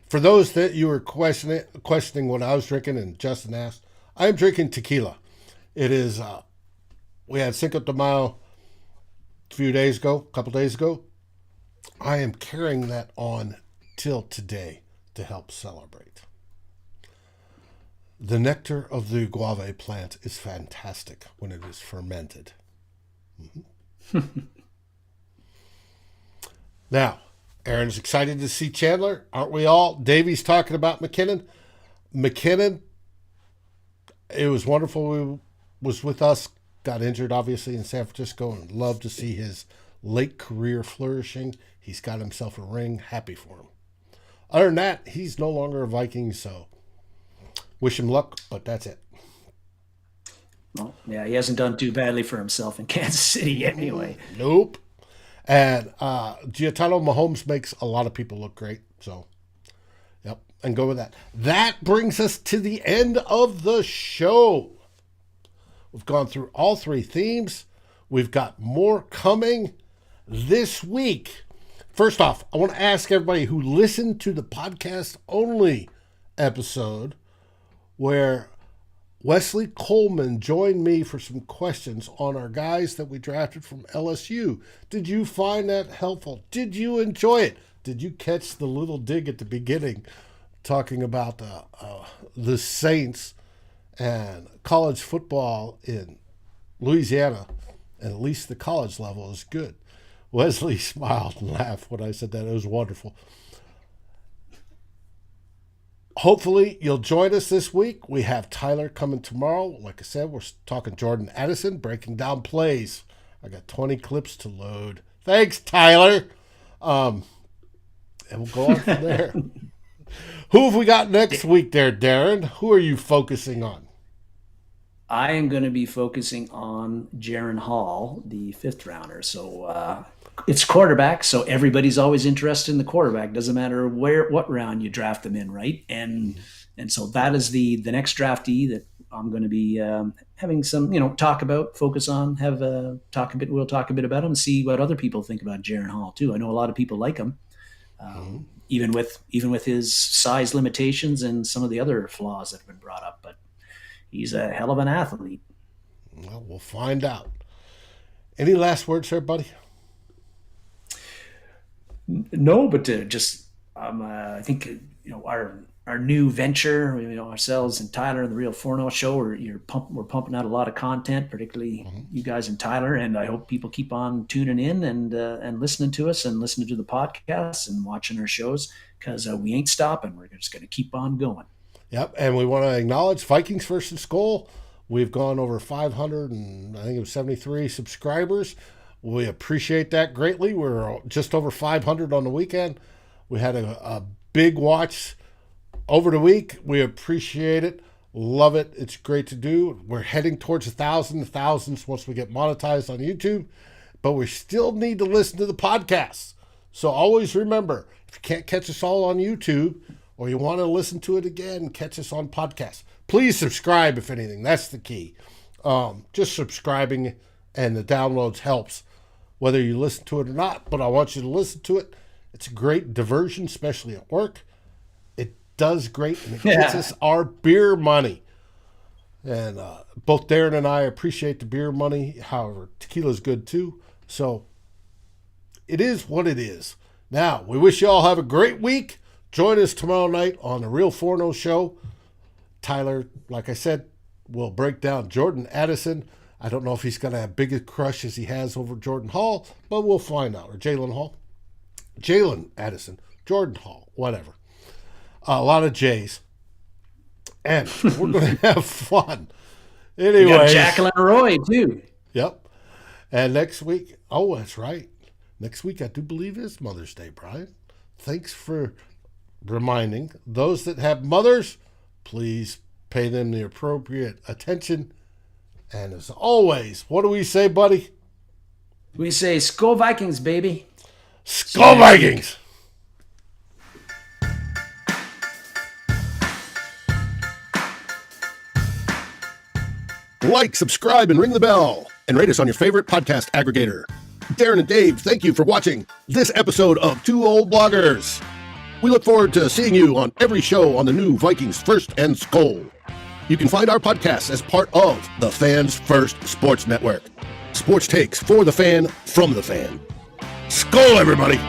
For those that you were questioning what I was drinking, and Justin asked, I am drinking tequila. It is, we had Cinco de Mayo a couple days ago. I am carrying that on till today to help celebrate. The nectar of the guave plant is fantastic when it is fermented. Mm-hmm. Now, Aaron's excited to see Chandler. Aren't we all? Davey's talking about McKinnon. McKinnon, it was wonderful. He was with us, got injured, obviously, in San Francisco, and love to see his late career flourishing. He's got himself a ring. Happy for him. Other than that, he's no longer a Viking, so wish him luck, but that's it. Well, yeah, he hasn't done too badly for himself in Kansas City anyway. Nope. And Giancarlo Mahomes makes a lot of people look great. So, yep, and go with that. That brings us to the end of the show. We've gone through all 3 themes. We've got more coming this week. First off, I want to ask everybody who listened to the podcast only episode where Wesley Coleman joined me for some questions on our guys that we drafted from LSU. Did you find that helpful? Did you enjoy it? Did you catch the little dig at the beginning talking about the Saints and college football in Louisiana, and at least the college level is good? Wesley smiled and laughed when I said that. It was wonderful. Hopefully, you'll join us this week. We have Tyler coming tomorrow. Like I said, we're talking Jordan Addison, breaking down plays. I got 20 clips to load. Thanks, Tyler. And we'll go on from there. Who have we got next week there, Darren? Who are you focusing on? I am going to be focusing on Jaron Hall, the 5th rounder. So it's quarterback, so everybody's always interested in the quarterback. Doesn't matter what round you draft them in, right? And so that is the next draftee that I'm going to be having some talk about, focus on, we'll talk a bit about him, see what other people think about Jaron Hall too. I know a lot of people like him, even with his size limitations and some of the other flaws that have been brought up, but he's a hell of an athlete. Well, we'll find out. Any last words there, buddy? No, but I think our our new venture, ourselves and Tyler and the Real Forno Show. We're pumping out a lot of content, particularly you guys and Tyler. And I hope people keep on tuning in and listening to us and listening to the podcasts and watching our shows, because we ain't stopping. We're just going to keep on going. Yep, and we want to acknowledge Vikings versus SKOL. We've gone over 500 and I think it was 73 subscribers. We appreciate that greatly. We're just over 500 on the weekend. We had a big watch over the week. We appreciate it. Love it. It's great to do. We're heading towards 1,000 once we get monetized on YouTube, but we still need to listen to the podcasts. So always remember, if you can't catch us all on YouTube or you want to listen to it again, catch us on podcasts. Please subscribe, if anything. That's the key. Just subscribing and the downloads helps, whether you listen to it or not, but I want you to listen to it. It's a great diversion, especially at work. Does great, and it gets us our beer money. And both Darren and I appreciate the beer money. However, tequila's good too. So it is what it is. Now, we wish you all have a great week. Join us tomorrow night on the Real Forno Show. Tyler, like I said, will break down Jordan Addison. I don't know if he's going to have big a crush as he has over Jordan Hall, but we'll find out. Or Jalen Addison, Jordan Hall, whatever. A lot of J's. And we're going to have fun. Anyway. Jacqueline Roy, too. Yep. And next week, that's right. Next week, I do believe is Mother's Day, Brian. Thanks for reminding. Those that have mothers, please pay them the appropriate attention. And as always, what do we say, buddy? We say, SKOL Vikings, baby. SKOL Vikings! Like, subscribe, and ring the bell. And rate us on your favorite podcast aggregator. Darren and Dave, thank you for watching this episode of Two Old Bloggers. We look forward to seeing you on every show on the new Vikings First and SKOL. You can find our podcasts as part of the Fans First Sports Network. Sports takes for the fan, from the fan. SKOL, everybody!